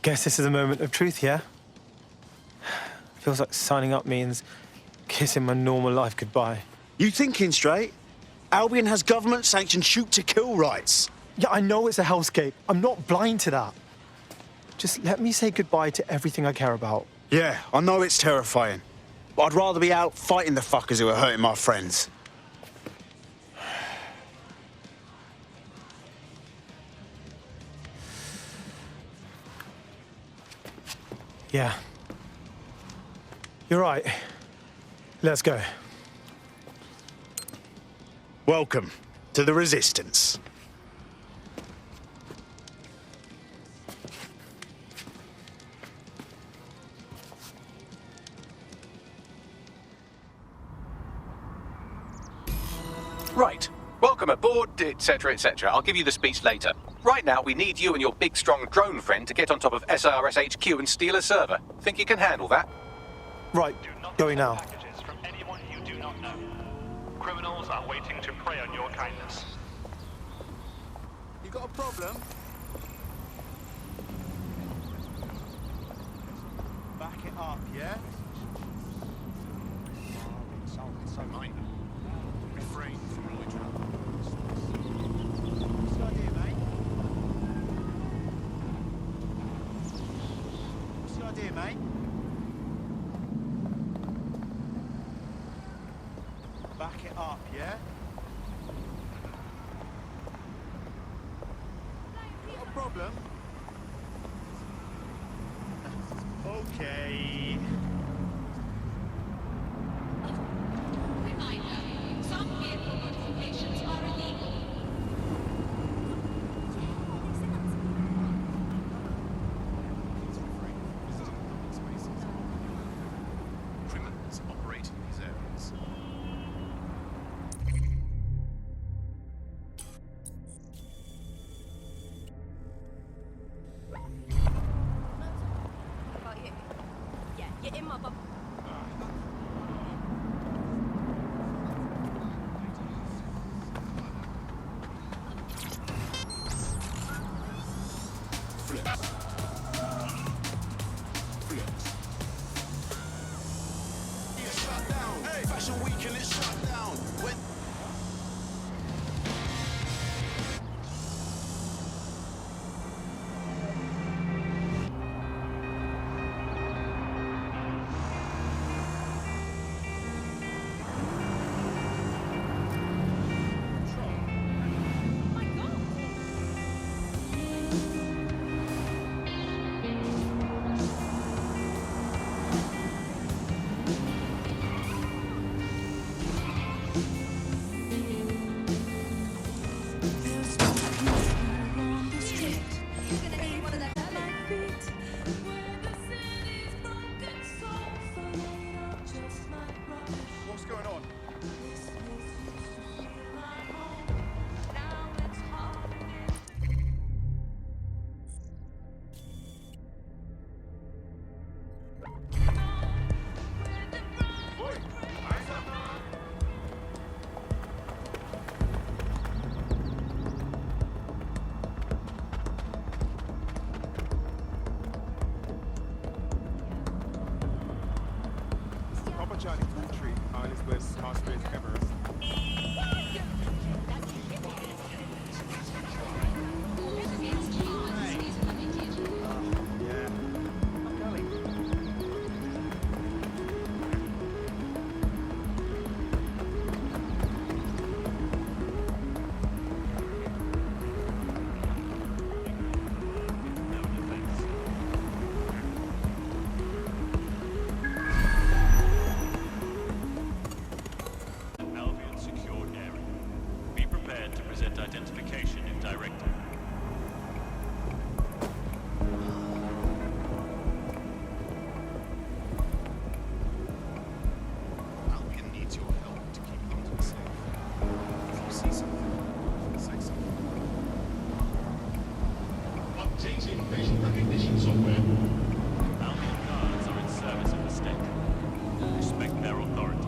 Guess this is a moment of truth, yeah? Feels like signing up means kissing my normal life goodbye. You thinking straight? Albion has government-sanctioned shoot-to-kill rights. Yeah, I know it's a hellscape. I'm not blind to that. Just let me say goodbye to everything I care about. Yeah, I know it's terrifying. But I'd rather be out fighting the fuckers who are hurting my friends. Yeah. You're right. Let's go. Welcome to the Resistance. Right. Welcome aboard, etc., etc. I'll give you the speech later. Right now, we need you and your big, strong drone friend to get on top of SRS HQ and steal a server. Think you can handle that? Right. Going now. Packages from anyone you do not know. Criminals are waiting to prey on your kindness. You got a problem? Back it up, yeah? So minor. Refrain from loitering. What's the idea, mate? What's the idea, mate? Back it up, yeah? Got a problem? Okay. Reminder, some vehicle modifications are illegal. Criminals operate in these areas. About you? Yeah, you're in my bubble. Fashion week and it's shut down. When My God! You're gonna need one of them. What's going on? Papa Charlie 23, Elizabeth, Hospital, Everest. Yeah. I'm going. Albion secured area. Be prepared to present identification if directed. Albion needs your help to keep London safe. If you see something, say something. Updating facial recognition software. Albion guards are in service of the state. Respect their authority.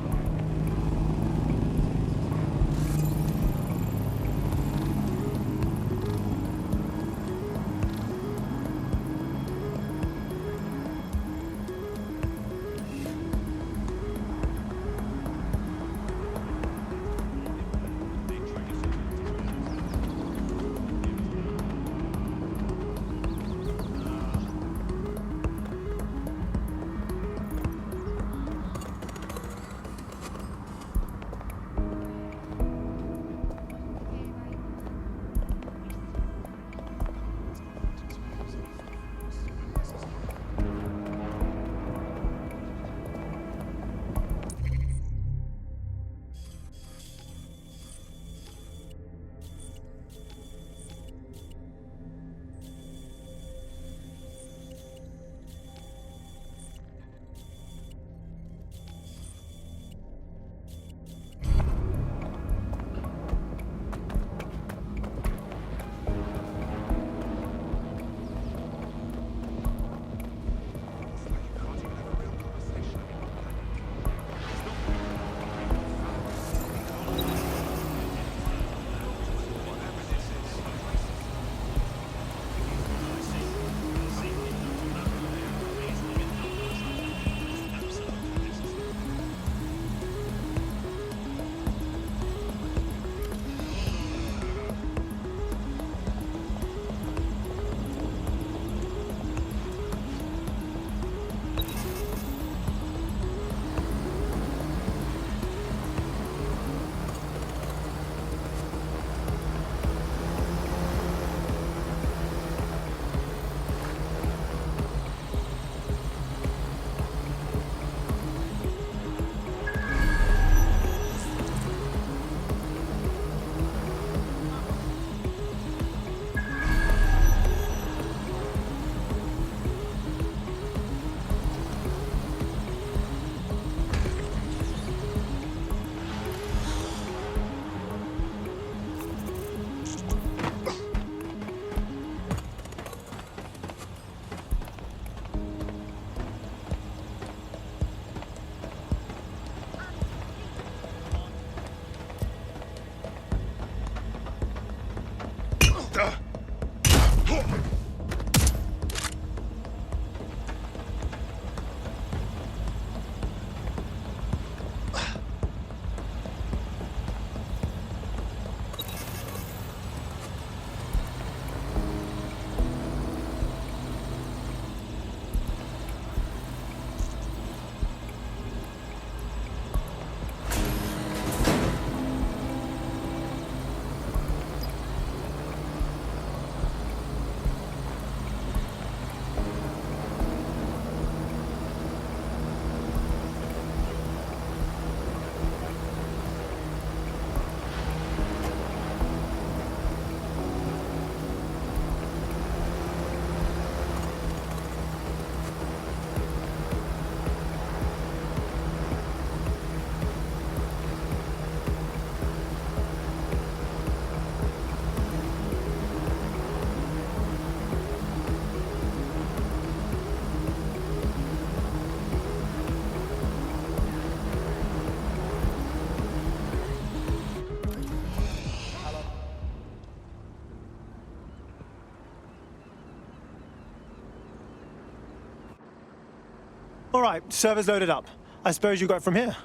All right, server's loaded up. I suppose you got it from here.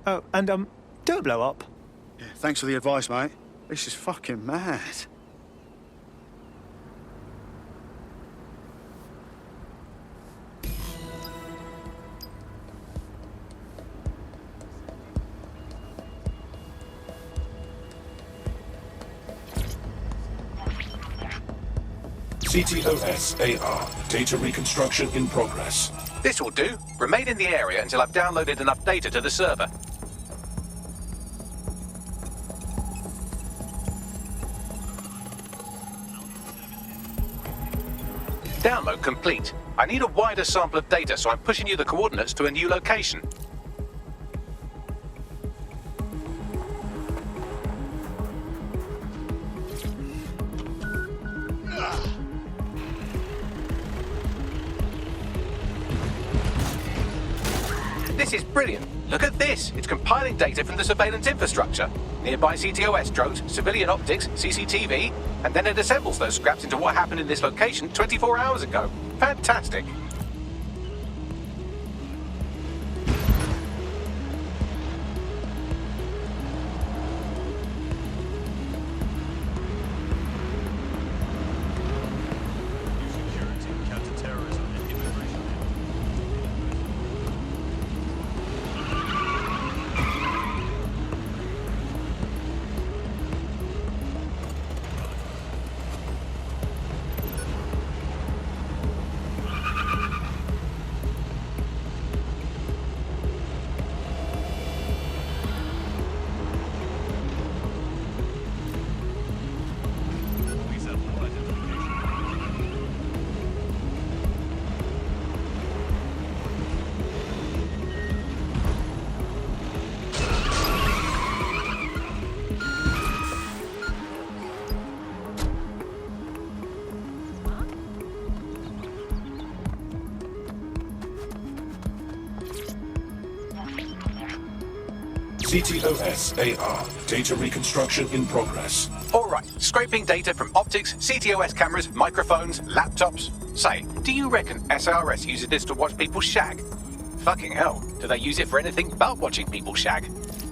Oh, and don't blow up. Yeah, thanks for the advice, mate. This is fucking mad. CTOS AR. Data reconstruction in progress. This will do. Remain in the area until I've downloaded enough data to the server. Download complete. I need a wider sample of data, so I'm pushing you the coordinates to a new location. This is brilliant. Look at this. It's compiling data from the surveillance infrastructure. Nearby CTOS drones, civilian optics, CCTV, and then it assembles those scraps into what happened in this location 24 hours ago. Fantastic. Security, counter-terrorism, and immigration. Police have more identification. CTOS AR. Data reconstruction in progress. All right, scraping data from optics, CTOS cameras, microphones, laptops. Say, do you reckon SRS uses this to watch people shag? Fucking hell, do they use it for anything but watching people shag?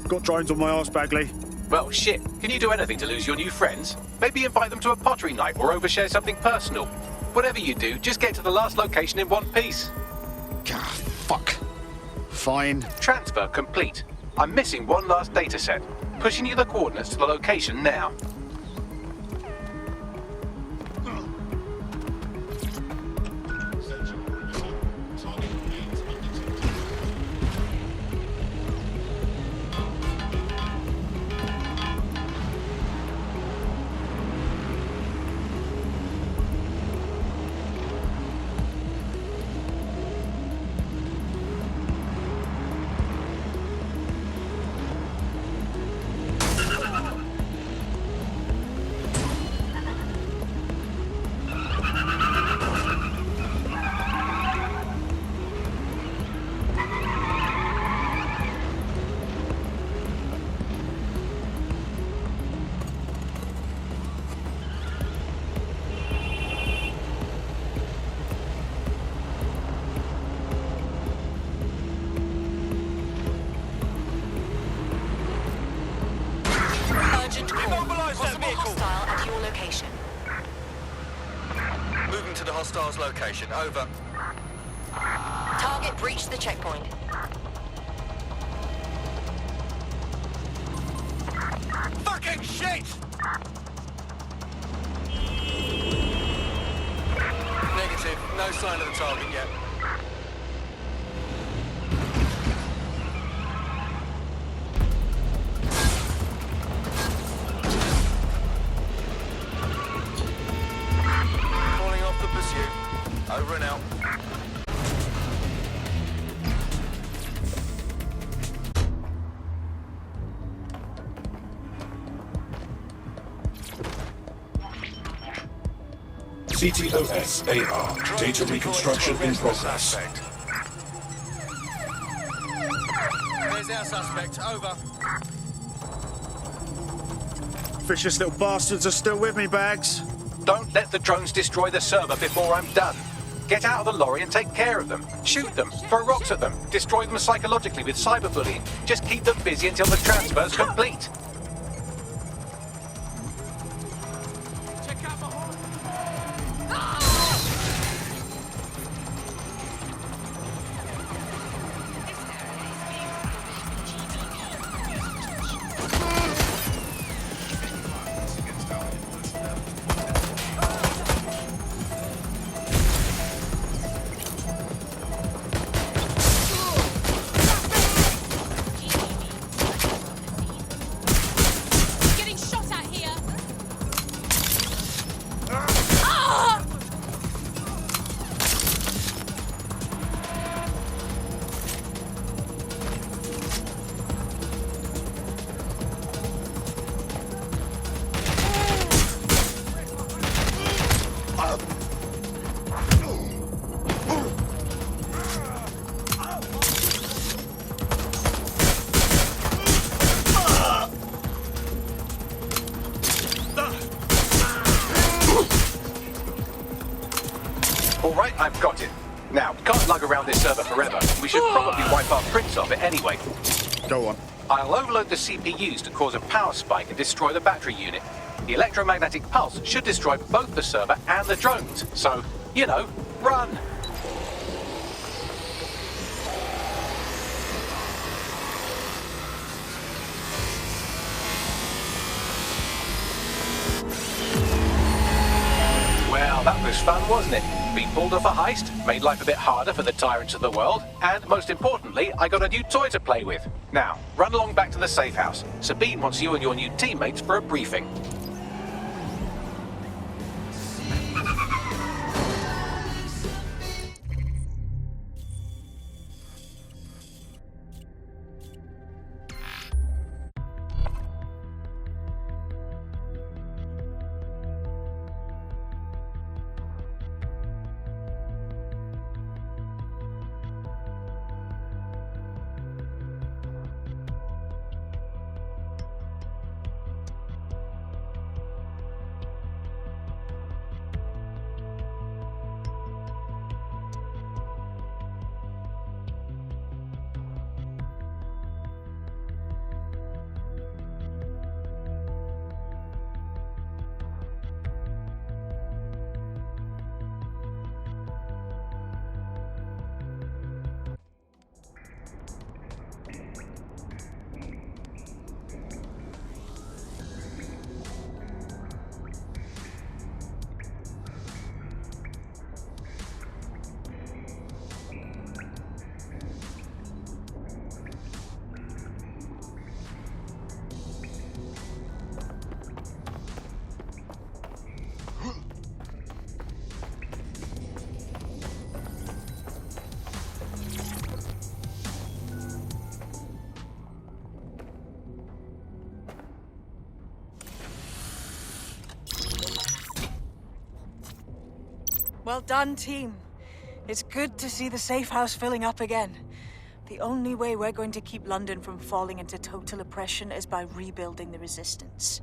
Got drones on my arse, Bagley. Well, shit, can you do anything to lose your new friends? Maybe invite them to a pottery night or overshare something personal. Whatever you do, just get to the last location in one piece. God, fuck. Fine. Transfer complete. I'm missing one last data set. Pushing you the coordinates to the location now. Central report. Target remains undetected. location. Moving to the hostiles' location. Over. Target breached the checkpoint. Fucking shit! Negative. No sign of the target yet. Calling off the pursuit. Over and out. CTOS-AR. Data reconstruction in progress. There's our suspect. Over. Vicious little bastards are still with me, Bags. Don't let the drones destroy the server before I'm done. Get out of the lorry and take care of them. Shoot them, throw rocks at them, destroy them psychologically with cyberbullying. Just keep them busy until the transfer's complete. Getting shot at here. All right, I've got it. Now, can't lug around this server forever. We should probably wipe our prints off it anyway. Go on. I'll overload the CPUs to cause a power spike and destroy the battery unit. The electromagnetic pulse should destroy both the server and the drones. So, you know, run! Well, that was fun, wasn't it? We pulled off a heist, made life a bit harder for the tyrants of the world, and most importantly, I got a new toy to play with. Now, run along back to the safe house. Sabine wants you and your new teammates for a briefing. Well done, team. It's good to see the safe house filling up again. The only way we're going to keep London from falling into total oppression is by rebuilding the resistance.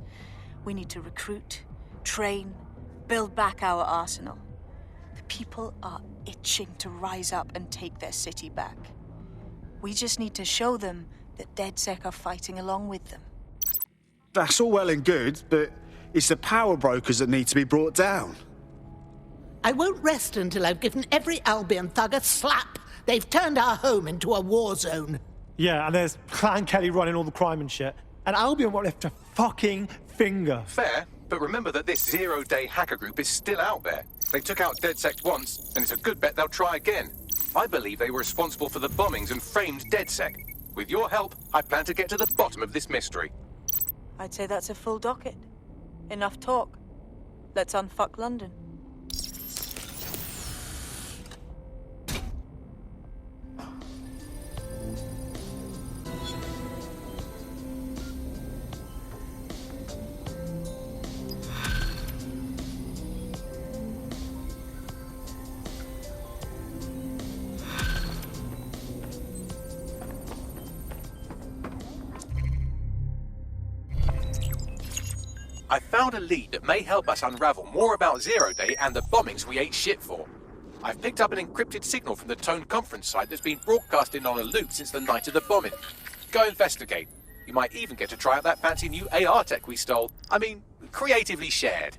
We need to recruit, train, build back our arsenal. The people are itching to rise up and take their city back. We just need to show them that DedSec are fighting along with them. That's all well and good, but It's the power brokers that need to be brought down. I won't rest until I've given every Albion thug a slap. They've turned our home into a war zone. Yeah, and there's Clan Kelly running all the crime and shit. And Albion won't lift a fucking finger. Fair, but remember that this zero-day hacker group is still out there. They took out DedSec once, and it's a good bet they'll try again. I believe they were responsible for the bombings and framed DedSec. With your help, I plan to get to the bottom of this mystery. I'd say that's a full docket. Enough talk. Let's unfuck London. I found a lead that may help us unravel more about Zero Day and the bombings we ate shit for. I've picked up an encrypted signal from the Tone conference site that's been broadcasting on a loop since the night of the bombing. Go investigate. You might even get to try out that fancy new AR tech we stole. I mean, creatively shared.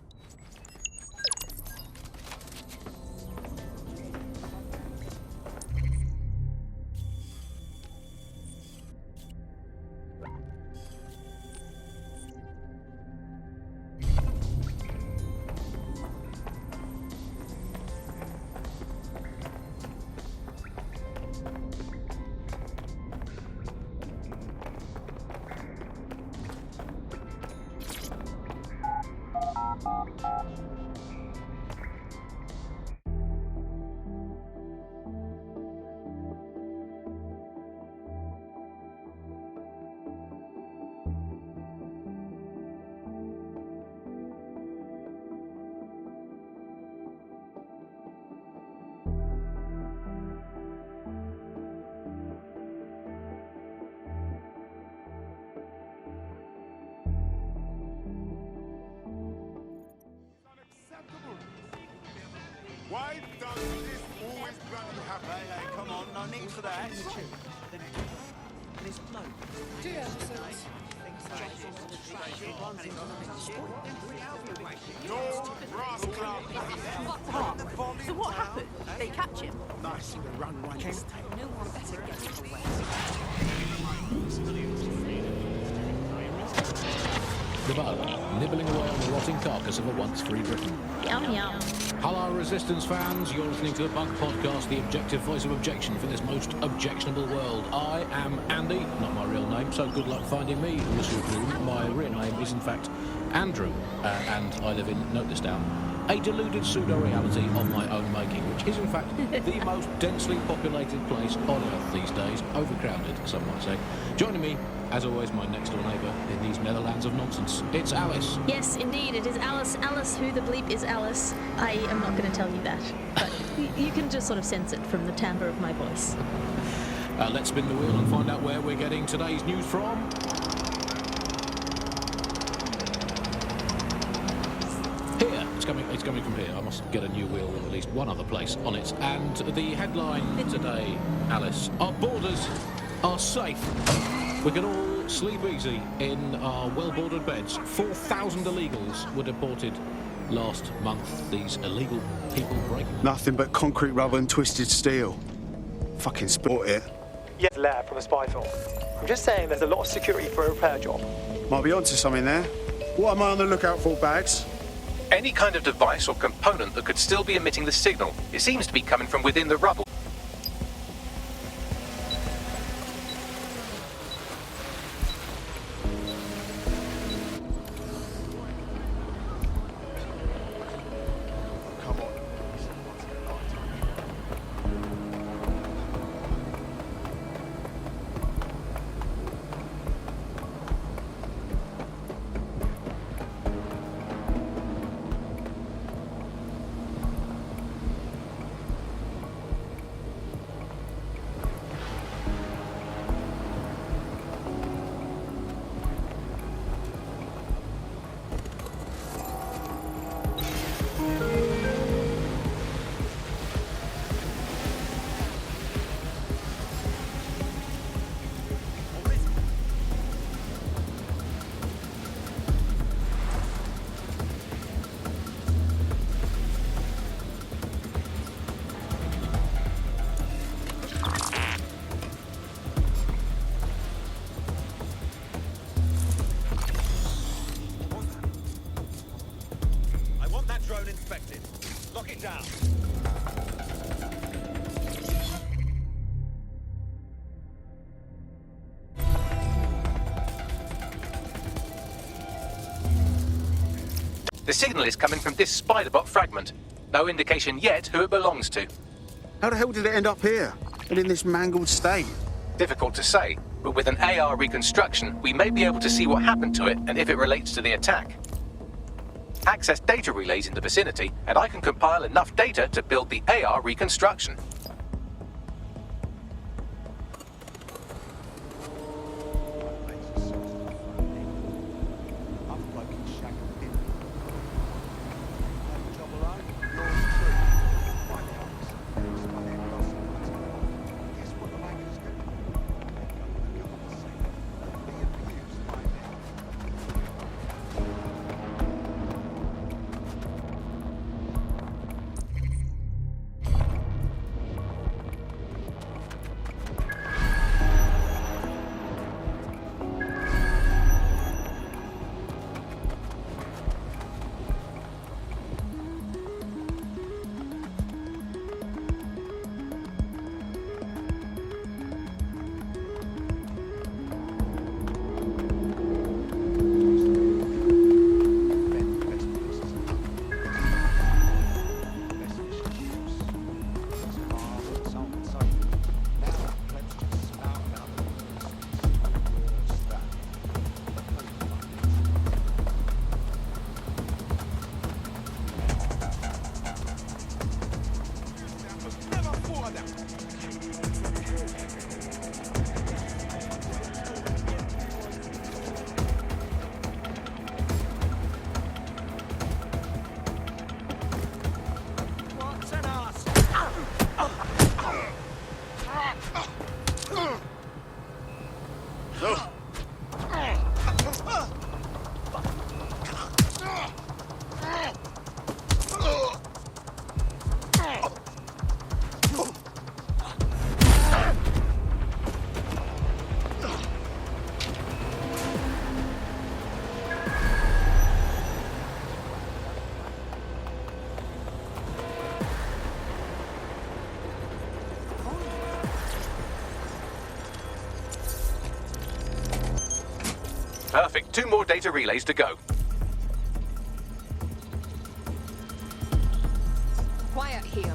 Why does this always bloody happen? Hey, come on, no need for that. No rascal. So what happened? They catch him? Nice to run one this time. No one better get away. The bug, nibbling away on the rotting carcass of a once free Britain. Yum yum. Hello, Resistance fans. You're listening to the Bug Podcast, the objective voice of objection for this most objectionable world. I am Andy, not my real name, so good luck finding me, Monsieur Bloom. My real name is, in fact, Andrew, and I live in, note this down, a deluded pseudo-reality of my own making, which is, in fact, the most densely populated place on Earth these days, overcrowded, some might say. Joining me, as always, my next-door neighbour in these Netherlands of nonsense. It's Alice. Yes, indeed, it is Alice. Alice, who the bleep is Alice? I am not going to tell you that, but you can just sort of sense it from the timbre of my voice. Let's spin the wheel and find out where we're getting today's news from. Here. It's coming from here. I must get a new wheel with at least one other place on it. And the headline today, Alice, our borders are safe. We can all sleep easy in our well-bordered beds. 4,000 illegals were deported last month. These illegal people break. Nothing but concrete rubber and twisted steel. Fucking sport it. Yes, Lair from a spy film. I'm just saying there's a lot of security for a repair job. Might be onto something there. What am I on the lookout for, Bags? Any kind of device or component that could still be emitting the signal. It seems to be coming from within the rubble. Come on. The signal is coming from this Spiderbot fragment. No indication yet who it belongs to. How the hell did it end up here? And in this mangled state? Difficult to say, but with an AR reconstruction, we may be able to see what happened to it and if it relates to the attack. Access data relays in the vicinity, and I can compile enough data to build the AR reconstruction. Perfect. 2 more data relays to go. Quiet here.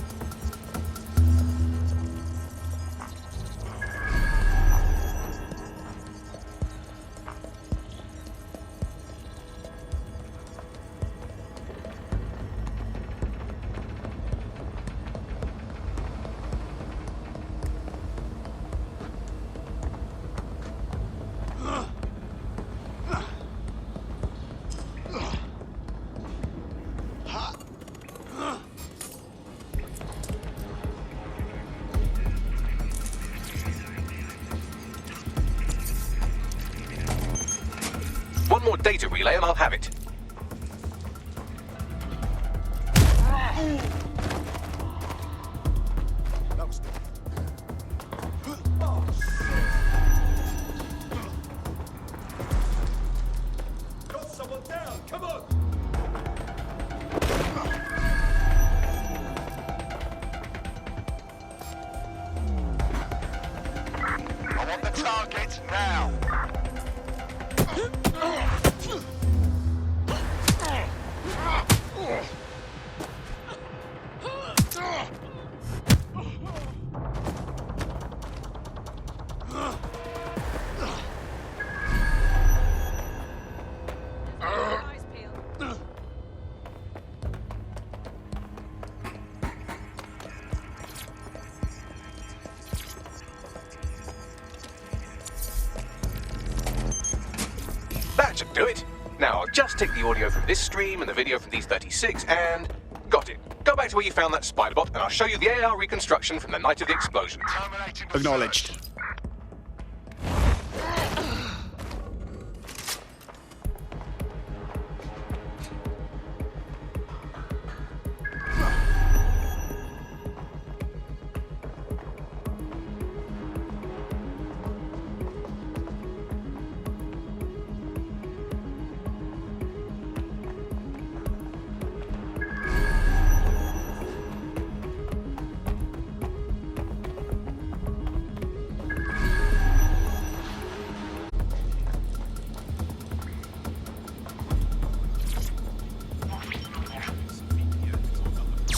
One more data relay and I'll have it. Got someone down, come on! I want the target now. That should do it. Now, I'll just take the audio from this stream and the video from these 36 and... got it. Go back to where you found that Spiderbot and I'll show you the AR reconstruction from the night of the explosion. Acknowledged.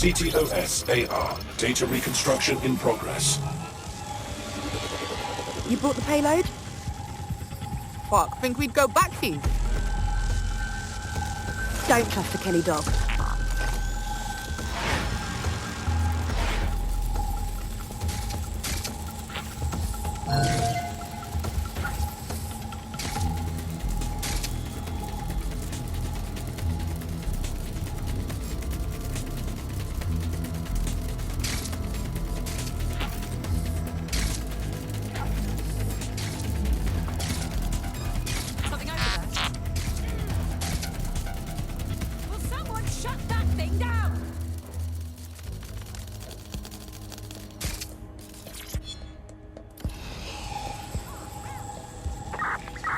CTOS-AR. Data reconstruction in progress. You brought the payload? Fuck, think we'd go back to you? Don't trust the Kelly dog.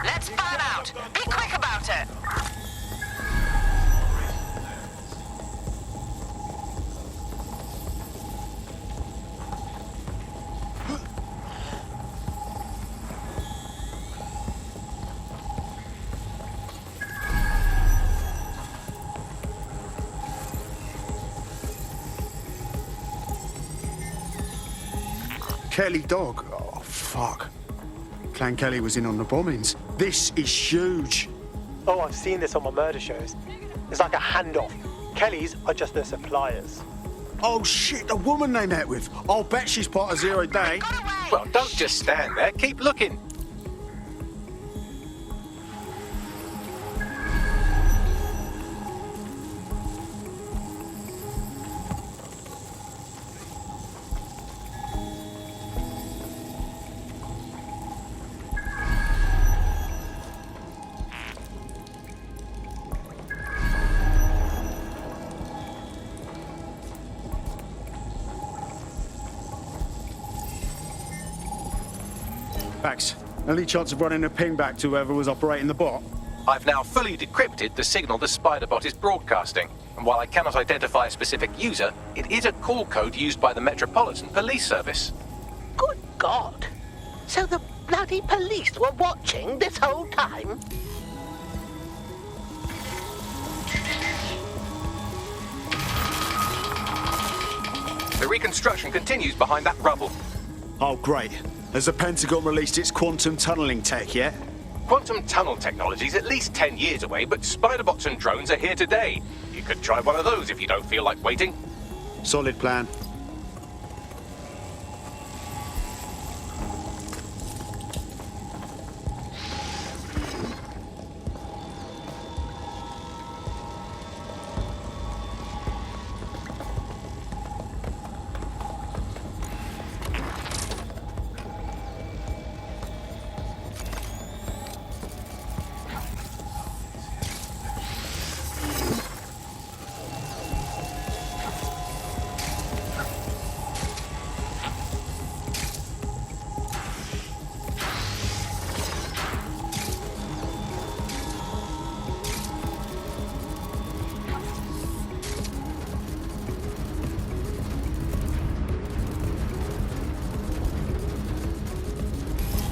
Let's fan out. Be quick about it. Kelly dog? Oh, fuck. Clan Kelly was in on the bombings. This is huge. Oh, I've seen this on my murder shows. It's like a handoff. Kellys are just their suppliers. Oh, shit, the woman they met with. I'll bet she's part of Zero Day. Well, don't just stand there. Keep looking. Bax, any chance of running a ping back to whoever was operating the bot? I've now fully decrypted the signal the Spider-Bot is broadcasting. And while I cannot identify a specific user, it is a call code used by the Metropolitan Police Service. Good God. So the bloody police were watching this whole time? The reconstruction continues behind that rubble. Oh, great. Has the Pentagon released its quantum tunneling tech yet? Quantum tunnel technology is at least 10 years away, but Spider-Bots and drones are here today. You could try one of those if you don't feel like waiting. Solid plan.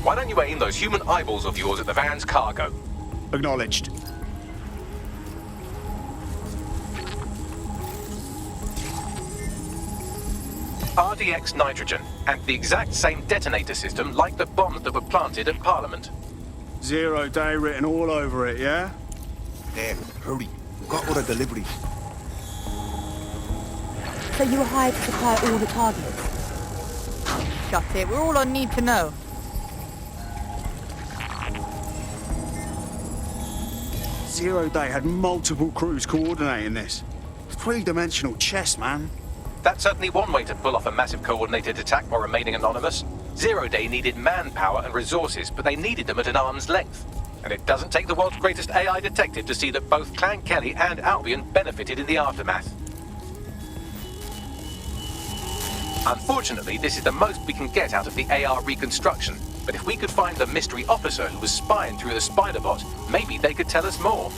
Why don't you aim those human eyeballs of yours at the van's cargo? Acknowledged. RDX nitrogen, and the exact same detonator system like the bombs that were planted at Parliament. Zero Day written all over it, yeah? Damn, hurry. We've got all the deliveries. So you were hired to supply all the targets? Shut it, we're all on need to know. Zero Day had multiple crews coordinating this. Three-dimensional chess, man. That's certainly one way to pull off a massive coordinated attack while remaining anonymous. Zero Day needed manpower and resources, but they needed them at an arm's length. And it doesn't take the world's greatest AI detective to see that both Clan Kelly and Albion benefited in the aftermath. Unfortunately, this is the most we can get out of the AR reconstruction. But if we could find the mystery officer who was spying through the Spider-Bot, maybe they could tell us more.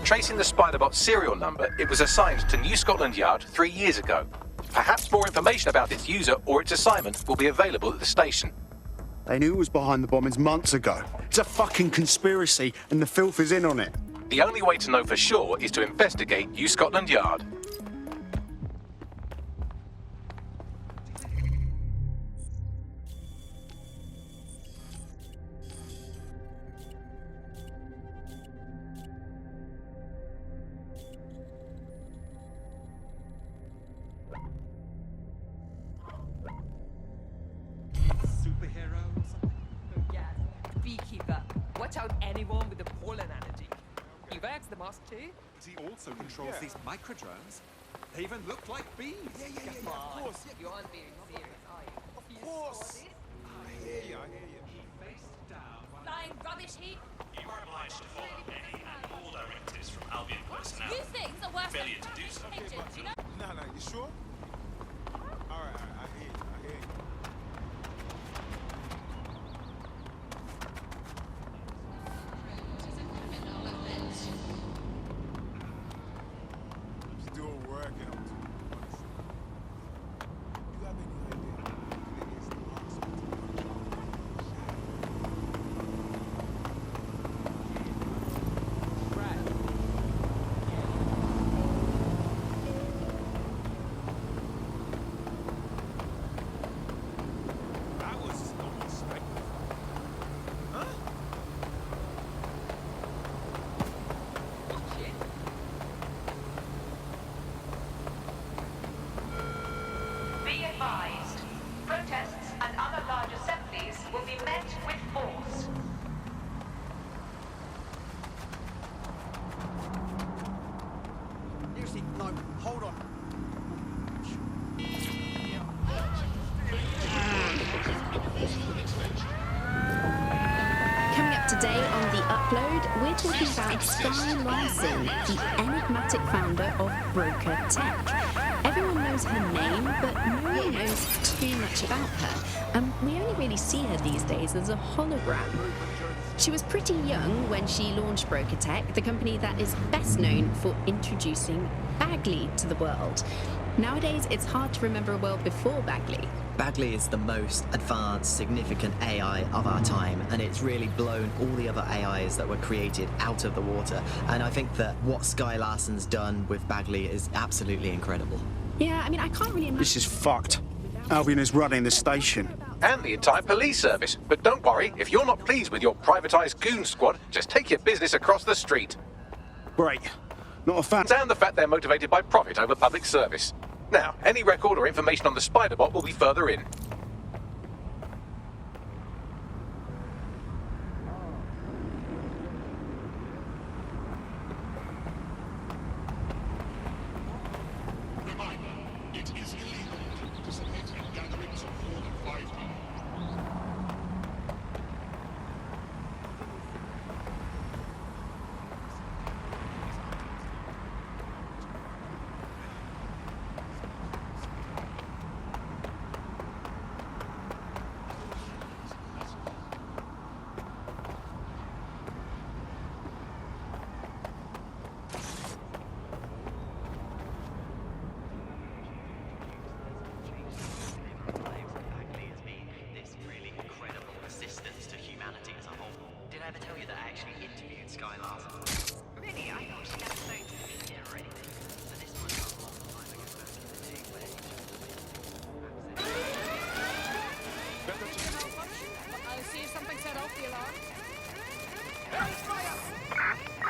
Tracing the Spiderbot serial number, it was assigned to New Scotland Yard 3 years ago. Perhaps more information about its user or its assignment will be available at the station. They knew it was behind the bombings months ago. It's a fucking conspiracy, and the filth is in on it. The only way to know for sure is to investigate New Scotland Yard. Superhero or something? Yes, beekeeper. Watch out anyone with the pollen allergy. You've asked the boss too? But he also controls these microdrones. They even look like bees. Yeah, of course. You aren't being serious, are you? Of course. I hear you. Face down. Flying rubbish heap. You are obliged to follow any and all directives from Albion personnel. You things are worse than Failure to do so. pigeons, you know? No, you sure? All right, I hear you. Still working on too much. You have any idea who it is the hospital? That was unexpected. Huh? Be advised, protests and other large assemblies will be met with force. Lucy, no, hold on. Coming up today on The Upload, we're talking about Sky Larson, the enigmatic founder of Broker Tech. Everyone knows her name, but no one knows too much about her, and we only really see her these days as a hologram. She was pretty young when she launched Broker Tech, the company that is best known for introducing Bagley to the world. Nowadays, it's hard to remember a world before Bagley. Bagley is the most advanced, significant AI of our time, and it's really blown all the other AIs that were created out of the water. And I think that what Sky Larson's done with Bagley is absolutely incredible. Yeah, I mean, I can't really imagine... This is fucked. Albion is running the station. And the entire police service. But don't worry, if you're not pleased with your privatised goon squad, just take your business across the street. Great. Not a fan. And the fact they're motivated by profit over public service. Now, any record or information on the Spiderbot will be further in. It is illegal to participate in gatherings of more than 5 people.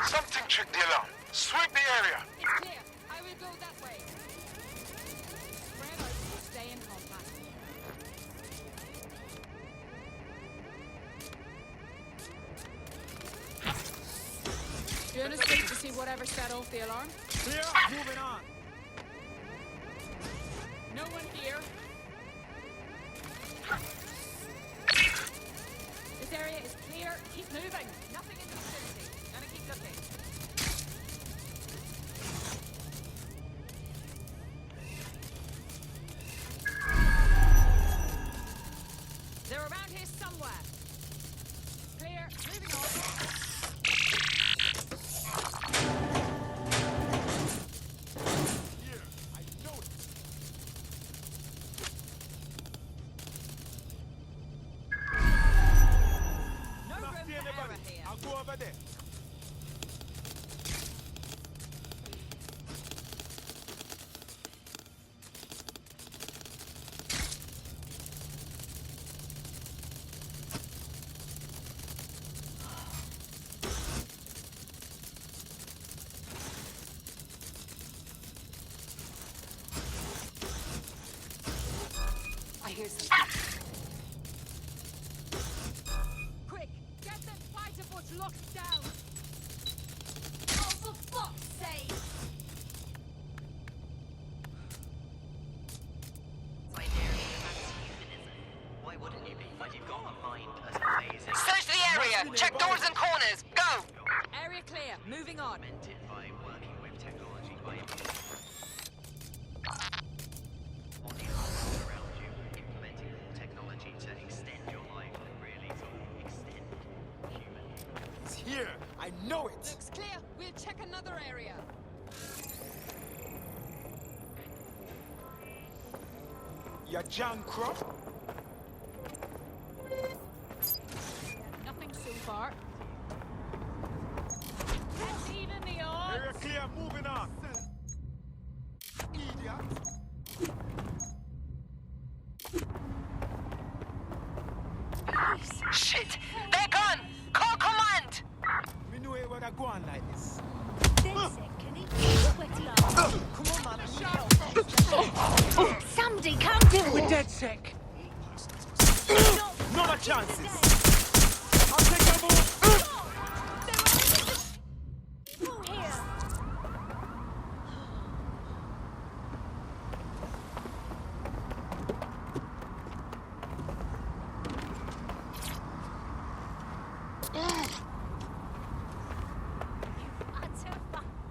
Something tripped the alarm. Sweep the area. It's clear. I will go that way. Spread out. Stay in contact. Jonas, wait to see whatever set off the alarm. Clear. Moving on. No one here. This area is clear. Keep moving. Nothing in the vicinity. Gonna keep looking. They're around here somewhere. Clear. Moving on. hear something. Quick, get them fighter boats locked down. Oh, for fuck's sake! Why wouldn't you be when you've got a mind as amazing? Search the area! Check doors and corners! Go! Area clear. Moving on. By working with technology, by around you, implementing more technology to extend your life and really sort of extend human. It's here. I know it. Looks clear. We'll check another area. Ya John Croft? Nothing so far. Let's even the odds. Area clear. Moving on. Idiot. Shit! They're gone! Call command! Me know where I go on like this. Come on, man. Somebody come do it! We're dead sick. No more chances. I'll take a move.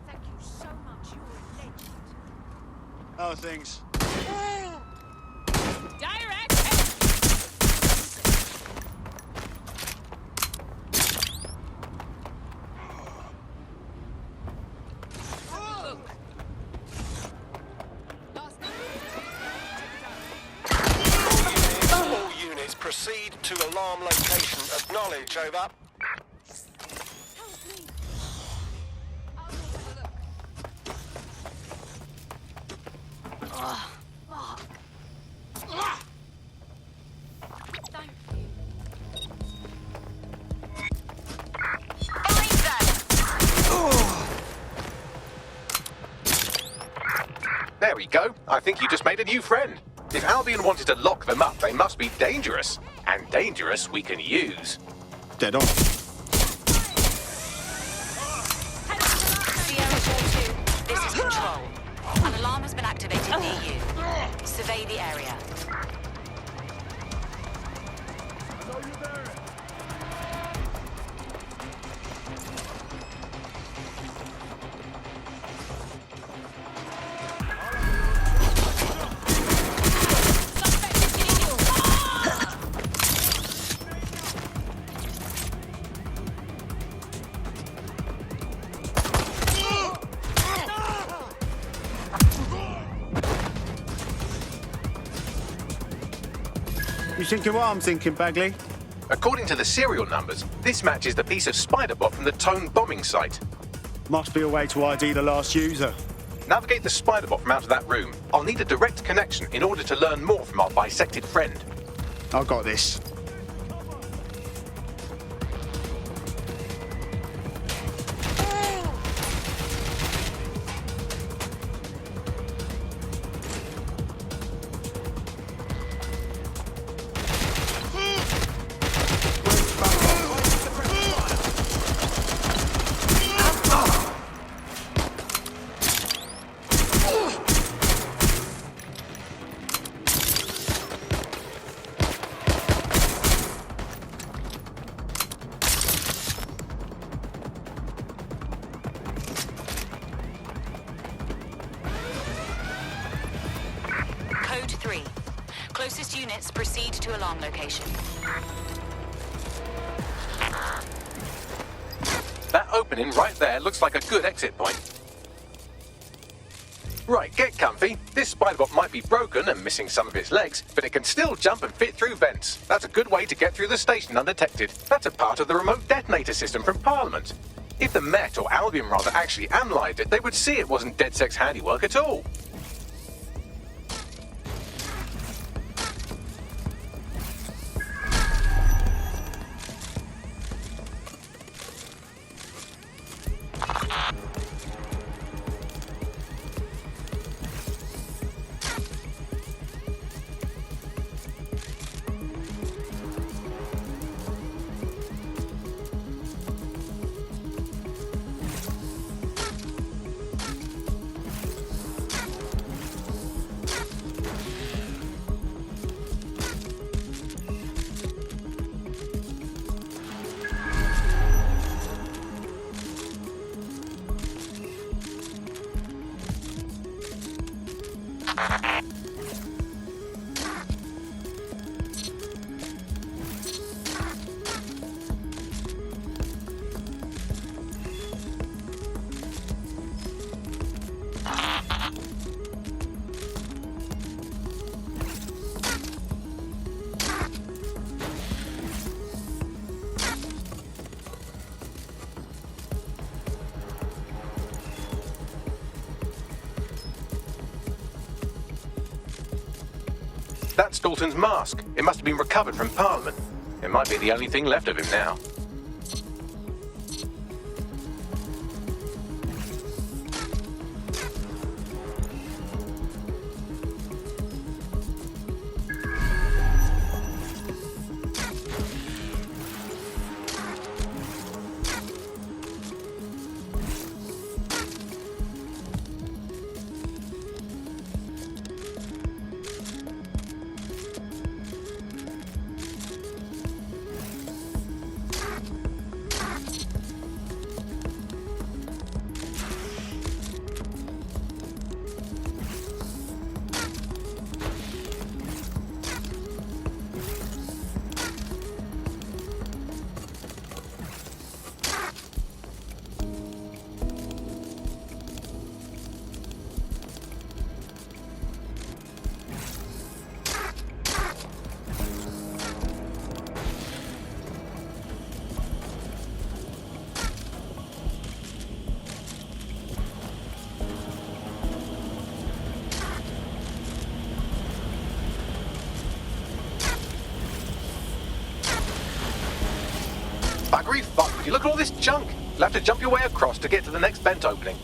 Thank you so much. You're a legend. How are things? Direct. All units proceed to alarm location. Acknowledge, over. Oh, fuck. Thank you. Find them! There we go. I think you just made a new friend. If Albion wanted to lock them up, they must be dangerous. And dangerous we can use. Dead on. Sierra 4-2, this is Control. An alarm has been activated near you. Survey the area. You thinking what I'm thinking, Bagley? According to the serial numbers, this matches the piece of Spiderbot from the Tone bombing site. Must be a way to ID the last user. Navigate the Spiderbot from out of that room. I'll need a direct connection in order to learn more from our bisected friend. I got this. Code 3. Closest units proceed to alarm location. That opening right there looks like a good exit point. Right, get comfy. This Spiderbot might be broken and missing some of its legs, but it can still jump and fit through vents. That's a good way to get through the station undetected. That's a part of the remote detonator system from Parliament. If the Met, or Albion rather, actually analysed it, they would see it wasn't DedSec's handiwork at all. That's Dalton's mask. It must have been recovered from Parliament. It might be the only thing left of him now. Buggery fuck, would you look at all this junk? You'll have to jump your way across to get to the next vent opening.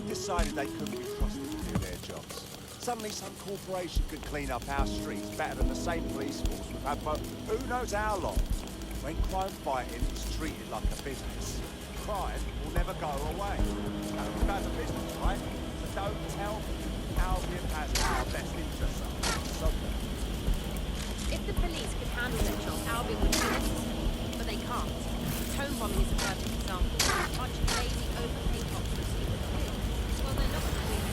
Decided they couldn't be trusted to do their jobs. Suddenly some corporation could clean up our streets better than the same police force we've had for who knows how long. When crime fighting is treated like a business, crime will never go away. Now, we've had a business, right? So don't tell me Albion has our best interests at heart. So, If the police could handle their job, Albion would be necessary. But they can't. Home bombing is a perfect example. A bunch of lazy, overpaid cops will see what they do. Well, they're not the police.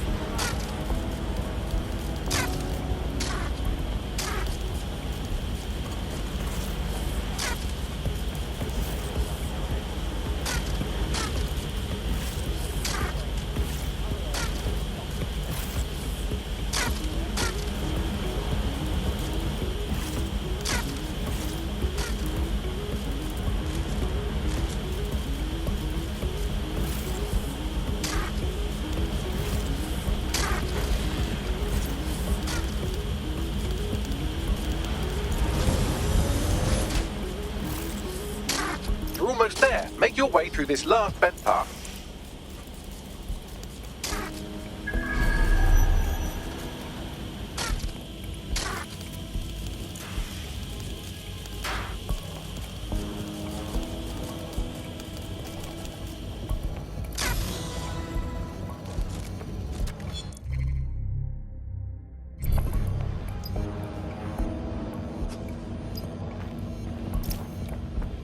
You're almost there. Make your way through this last vent path.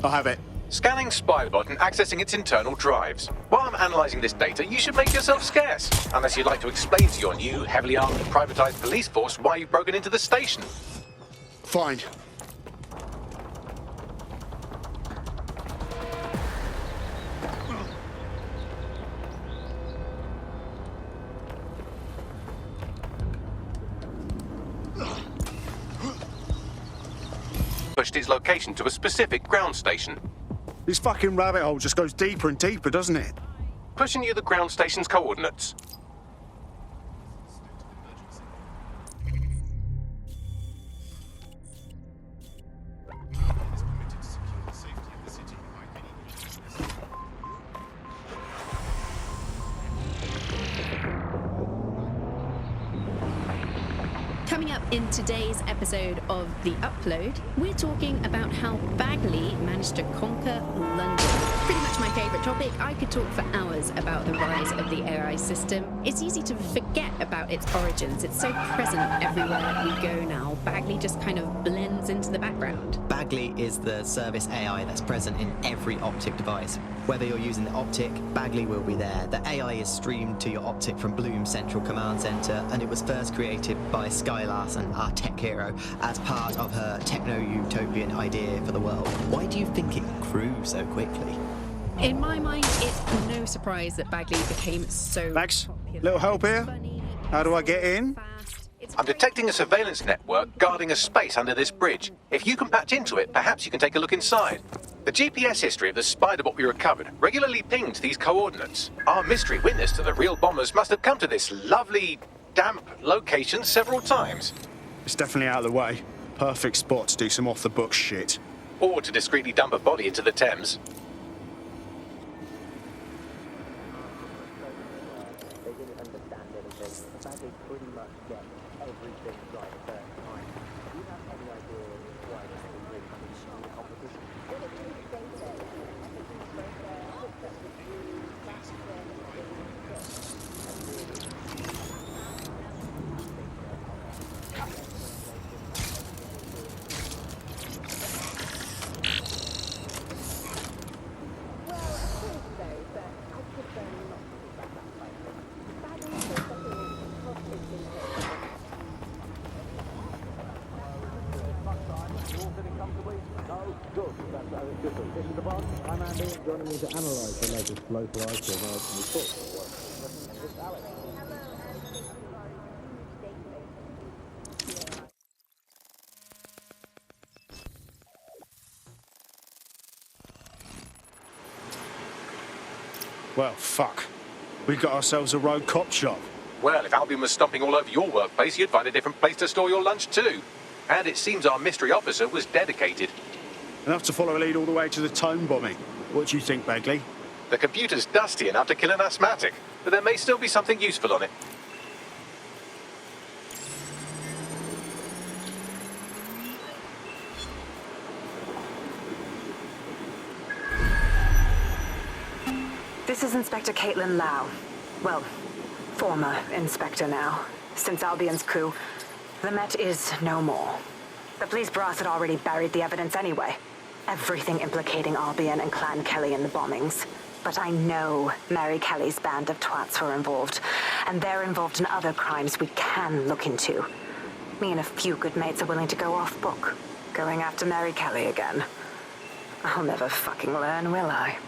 I have it. Scanning Spybot and accessing its internal drives. While I'm analysing this data, you should make yourself scarce. Unless you'd like to explain to your new, heavily armed and privatised police force why you've broken into the station. Fine. pushed its location to a specific ground station. This fucking rabbit hole just goes deeper and deeper, doesn't it? Pushing you the ground station's coordinates. Coming up in today's episode of The Upload, we're talking about how Bagley managed to conquer London. Pretty much my favourite topic. I could talk for hours about the rise of the AI system. It's easy to forget about its origins. It's so present everywhere we go now. Bagley just kind of blends into the background. Bagley is the service AI that's present in every Optic device. Whether you're using the Optic, Bagley will be there. The AI is streamed to your Optic from Bloom Central Command Center, and it was first created by Sky Larson, our tech hero, as part of her techno-utopian idea for the world. Why do you think it grew so quickly? In my mind, it's no surprise that Bagley became so Max, popular. little help here? How do I get in? I'm detecting a surveillance network guarding a space under this bridge. If you can patch into it, perhaps you can take a look inside. The GPS history of the spider bot we recovered regularly pinged these coordinates. Our mystery witness to the real bombers must have come to this lovely, damp location several times. It's definitely out of the way. Perfect spot to do some off-the-book shit. Or to discreetly dump a body into the Thames. They didn't understand anything. Bagley pretty much get everything right at the first time. Do you have any idea why this is really coming to competition? I'm Andy, joining me to analyse the latest localised American report. It's Alex. Well, fuck. We got ourselves a rogue cop shop. Well, if Albion was stomping all over your workplace, you'd find a different place to store your lunch too. And it seems our mystery officer was dedicated. Enough to follow a lead all the way to the Tone bombing. What do you think, Bagley? The computer's dusty enough to kill an asthmatic, but there may still be something useful on it. This is Inspector Caitlin Lau. Well, former Inspector now. Since Albion's coup, the Met is no more. The police brass had already buried the evidence anyway. Everything implicating Albion and Clan Kelly in the bombings. But I know Mary Kelly's band of twats were involved, and they're involved in other crimes we can look into. Me and a few good mates are willing to go off book, going after Mary Kelly again. I'll never fucking learn, will I?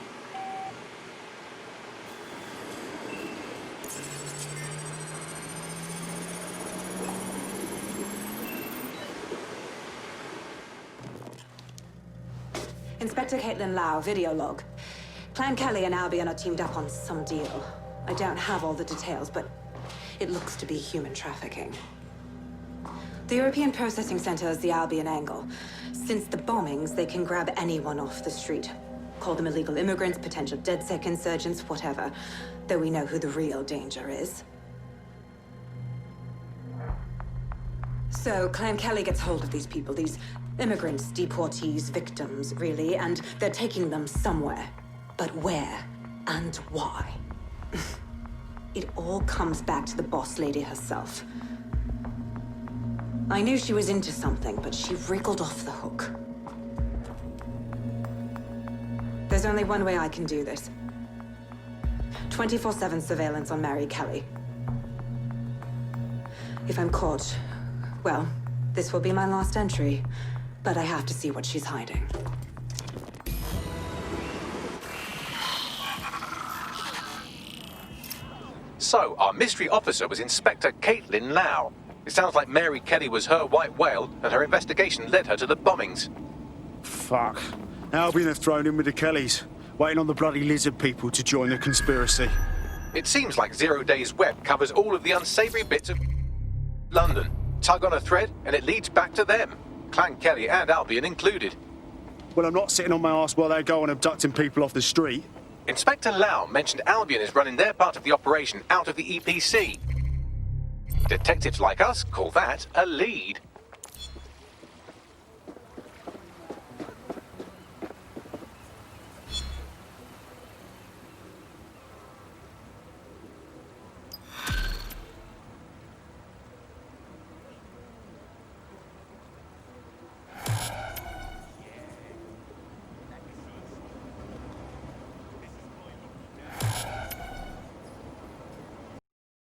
Inspector Caitlin Lau, video log. Clan Kelly and Albion are teamed up on some deal. I don't have all the details, but it looks to be human trafficking. The European Processing Center is the Albion angle. Since the bombings, they can grab anyone off the street. Call them illegal immigrants, potential DedSec insurgents, whatever. Though we know who the real danger is. So, Clan Kelly gets hold of these people, these immigrants, deportees, victims, really, and they're taking them somewhere. But where and why? It all comes back to the boss lady herself. I knew she was into something, but she wriggled off the hook. There's only one way I can do this. 24/7 surveillance on Mary Kelly. If I'm caught, well, this will be my last entry. But I have to see what she's hiding. So, our mystery officer was Inspector Caitlin Lau. It sounds like Mary Kelly was her white whale, and her investigation led her to the bombings. fuck. Albion have thrown in with the Kellys, waiting on the bloody lizard people to join the conspiracy. It seems like 0 Days Web covers all of the unsavoury bits of London. Tug on a thread, and it leads back to them. Clan Kelly and Albion included. Well, I'm not sitting on my arse while they go on abducting people off the street. Inspector Lau mentioned Albion is running their part of the operation out of the EPC. Detectives like us call that a lead.